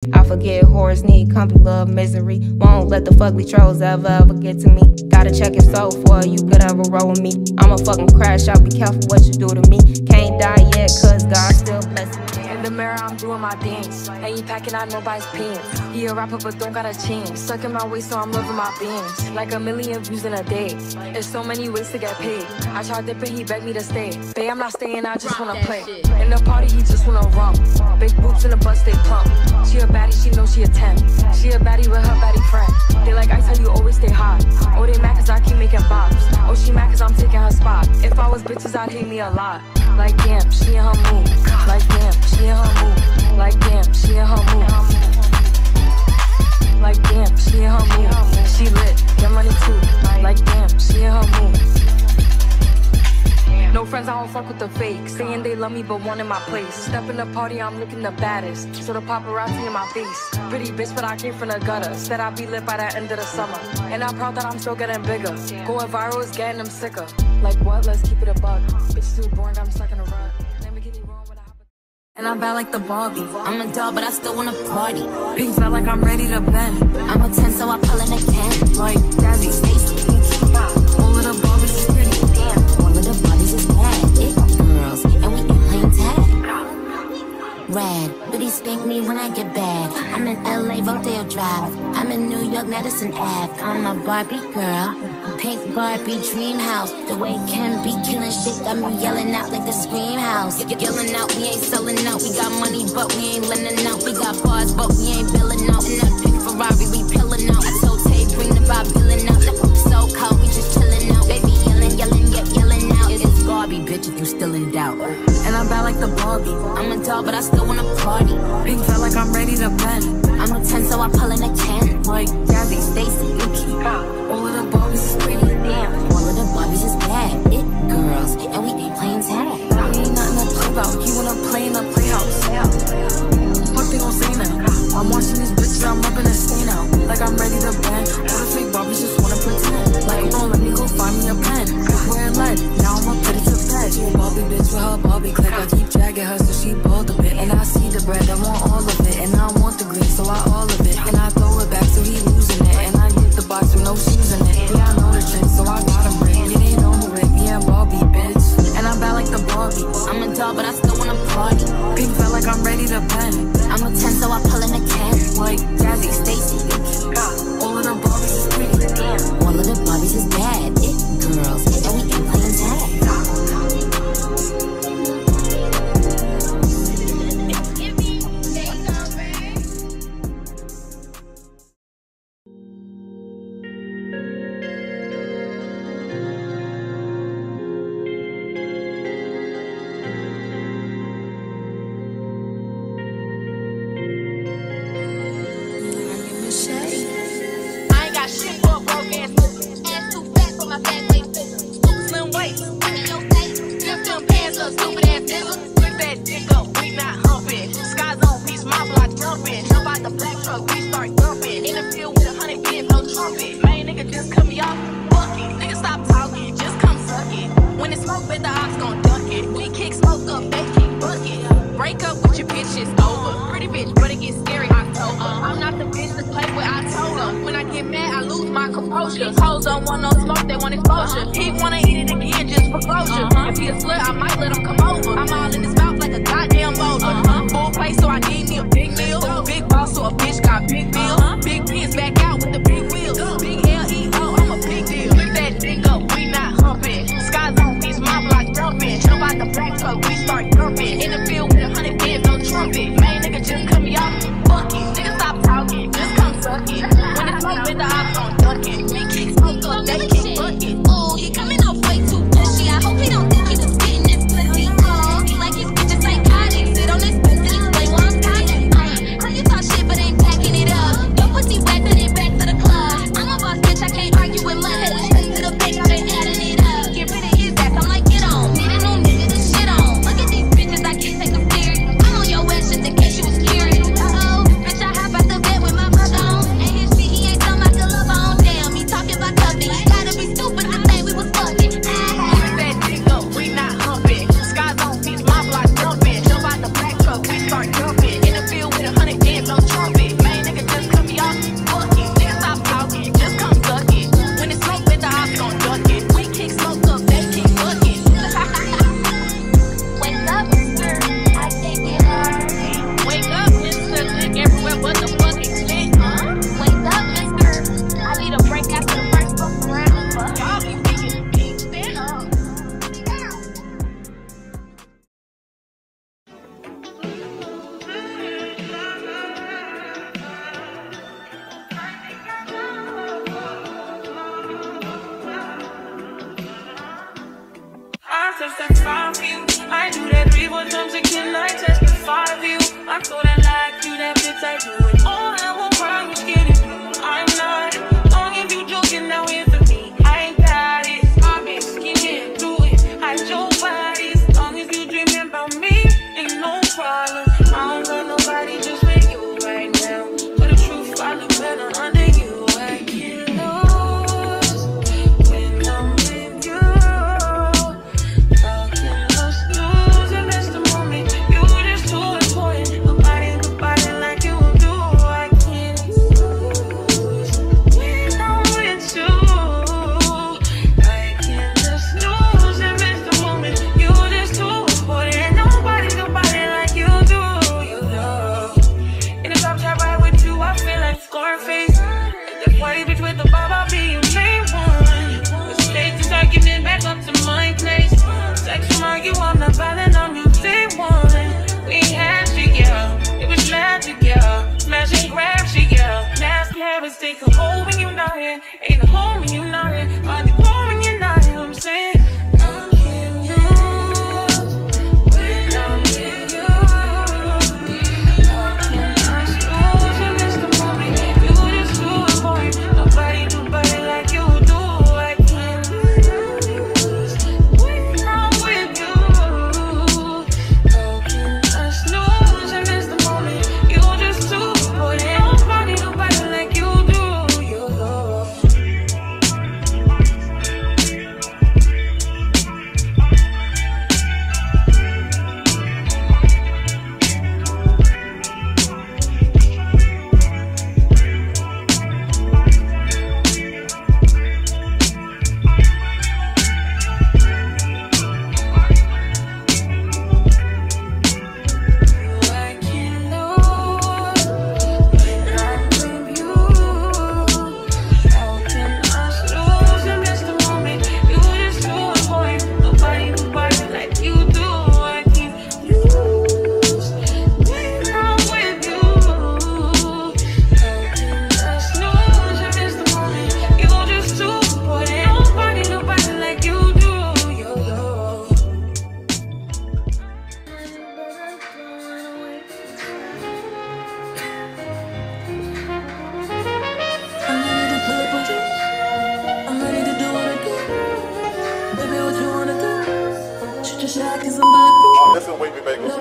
I forget whores need company, love, misery. Won't let the fugly trolls ever get to me. Gotta check your soul before you could ever roll with me. I'ma fucking crash out, be careful what you do to me. Can't die yet, cause God still blessing me. In the mirror, I'm doing my dance. Ain't packing out nobody's pants. He a rapper, but don't got a chance. Sucking my waist, so I'm loving my bands. Like 1 million views in a day. There's so many ways to get paid. I tried dipping, he begged me to stay. Babe, I'm not staying, I just wanna play. In the party, he just wanna rump. Big boobs in the butt, stay plump. She a baddie, she knows she a 10. She a baddie with her baddie friend. They like I tell you, always stay hot. Oh, they mad cause I keep making bops. Oh, she mad cause I'm taking her spot. If I was bitches, I'd hate me a lot. Like damn, she in her mood. Like damn, she in her mood. Like damn, she in her mood. Like damn, she in her mood. She lit, get money too. Like damn, she in her mood. No friends, I don't fuck with the fake. Saying they love me, but one in my place. Step in the party, I'm looking the baddest. So the paparazzi in my face. Pretty bitch, but I came from the gutter. Said I'd be lit by the end of the summer. And I'm proud that I'm still getting bigger. Going viral is getting them sicker. Like what? Let's keep it a buck. Bitch too boring, I'm stuck in a rut. Never get me wrong when I hop. And I'm bad like the Barbie. I'm a doll, but I still wanna party. Pink felt like I'm ready to bend. I'm a 10, so I pull in a 10. Like Jazzy, Stacy, all of the Barbies is pretty. Damn, all of the Barbies is bad. It girls, and we ain't playing tag. Rad, but he spank me when I get bad. I'm in LA, Rodeo Drive. I'm in New York, Madison Ave. I'm a Barbie girl. Pink Barbie dream house. The way Ken be killing shit got me yelling out like the scream house. Yelling out, we ain't selling out. We got money, but we ain't lending out. We got bars, but we ain't billing out. In that pink Ferrari, we pillin' out. I told Tay, bring the vibe, billing out. So cold, we just chillin' out. Baby yelling, yelling out. It's Barbie, bitch, if you still in doubt. And I'm bad like the Barbie. I'm a doll, but I still wanna party. Pink felt like I'm ready to bend. I'm a 10, so I pull in a 10. Like Jazzy, Stacy, Yuki. All of the Barbies is pretty. Damn, all of the Barbies is bad. It girls, and we ain't playing tag. We ain't nothing to play about. You wanna play in the playhouse? What they gon' say now? I'm watching these bitches, I'm rubbing a stain out. Like I'm ready to bend. All the fake Barbies just wanna pretend. Like, oh, let me go find me a pen. Wearing lead, now I'ma put it to bed. She a Barbie bitch with her Barbie clip. I keep dragging her so she bald a bit. And I see the bread, I want all of it. And I want the green, so I all of it. And I throw it back so he losing it. And I get the box with no shoes in it. Yeah, I know the trick, so I got him brick. Yeah, they know the Rick, yeah, Barbie bitch. And I'm bad like the Barbie. I'm a doll, but I still wanna party. Pink felt like I'm ready to bend. I'm a 10, so I pull in a 10. Like Jazzy, Stacy, all of the Barbies is pretty. Damn, all of the Barbies is bad. It girls, and we ain't playing tag. Hoes don't want no smoke, they want exposure. He wanna eat it again just for closure. If he a slut, I might let him come over. I'm all in his mouth like a goddamn boulder. Full plate, so I need me a big meal. Big boss, so a bitch got big bill. Big pins back out with the big wheels. Big L-E-O, I'm a big deal. Pick that dick up, we not humping. Skies on beats, my block jumping. Jump out the black truck, we start dumping. In the field with 100 bands, no trumpet. Main nigga just cut me off, fuck it. Nigga stop talking, just come suck it. When it's smoke with the ops, gon' duck it. We kick smoke up, they kick bucket. Ooh, he coming off way too pushy. I hope he don't think he was getting this pussy. Oh, he like his bitches psychotic. Sit on this pussy, explain why I'm tired. You talk shit but ain't backing it up. Maybe.